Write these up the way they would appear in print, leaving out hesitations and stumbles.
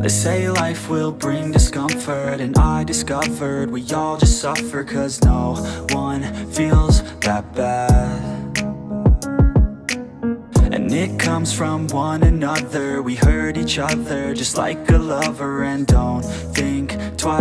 They say life will bring discomfort, and I discovered we all just suffer, 'cause no one feels that bad. And it comes from one another. We hurt each other just like a lover, and don't think twice.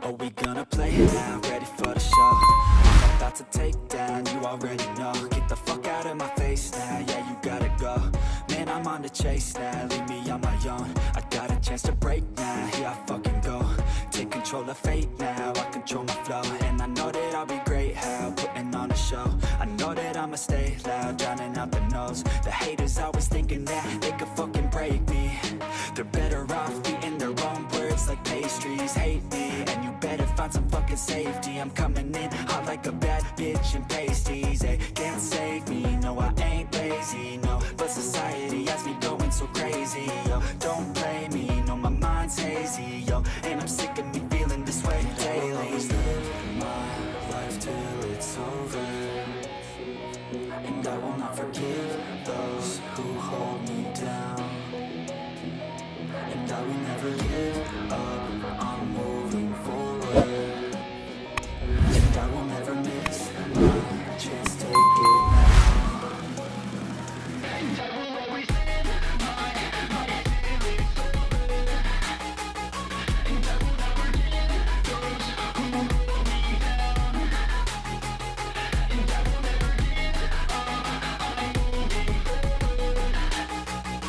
Are we gonna play it now? Ready for the show? I'm about to take down, you already know. Get the fuck out of my face now, yeah, you gotta go. Man, I'm on the chase now, leave me on my own. I got a chance to break now, here I fucking go. Take control of fate now, I control my flow. And I know that I'll be great, how putting on a show. I know that I'ma stay loud, drowning out the noise. The haters always thinking that they could fucking break me. They're better off eating their own words like pastries. Hate me, and you better find some fucking safety. I'm coming in hot like a bad bitch in pasties. They can't save me, no I ain't lazy, no. But society has me going so crazy, yo. Don't blame me, no my mind's hazy, yo. And I'm sick of me feeling this way daily. I'll always live my life till it's over, and I will not forgive those who hold me down. And I will never give up, I'm moving forward. And I will never miss my chance, take it now. And I will always live my life till it's over, and I will never give those who hold me down. And I will never give up, I'm moving forward. And I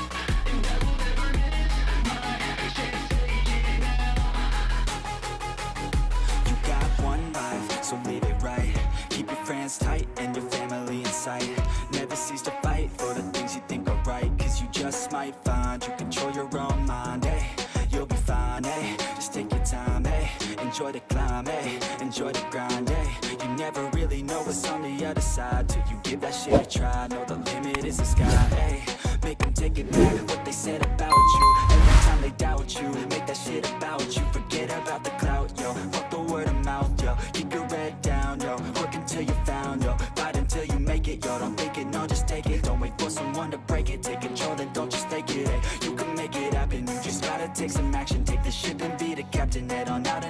will never miss my chance, take it now. You got one life, so live it right. Keep your friends tight and your family in sight. Never cease to fight for the things you think are right, 'cause you just might find you control your own mind, eh? You'll be fine, eh? Just take your time, eh? Enjoy the climb, eh? Enjoy the grind, eh? You never really know what's on the other side till you give that shit a try. Know the limit is the sky, eh? Make them take it back, what they said about you. Every time they doubt you, make that shit about you. Forget about the clout, yo. Fuck the word of mouth, yo. Keep your head down, yo. Work until you're found, yo. Fight until you make it, yo. Don't think it, no, just take it. Don't wait for someone to break it. Take control and don't just take it, eh? You can make it happen, you just gotta take some action. Take the ship and be the captain. Head on out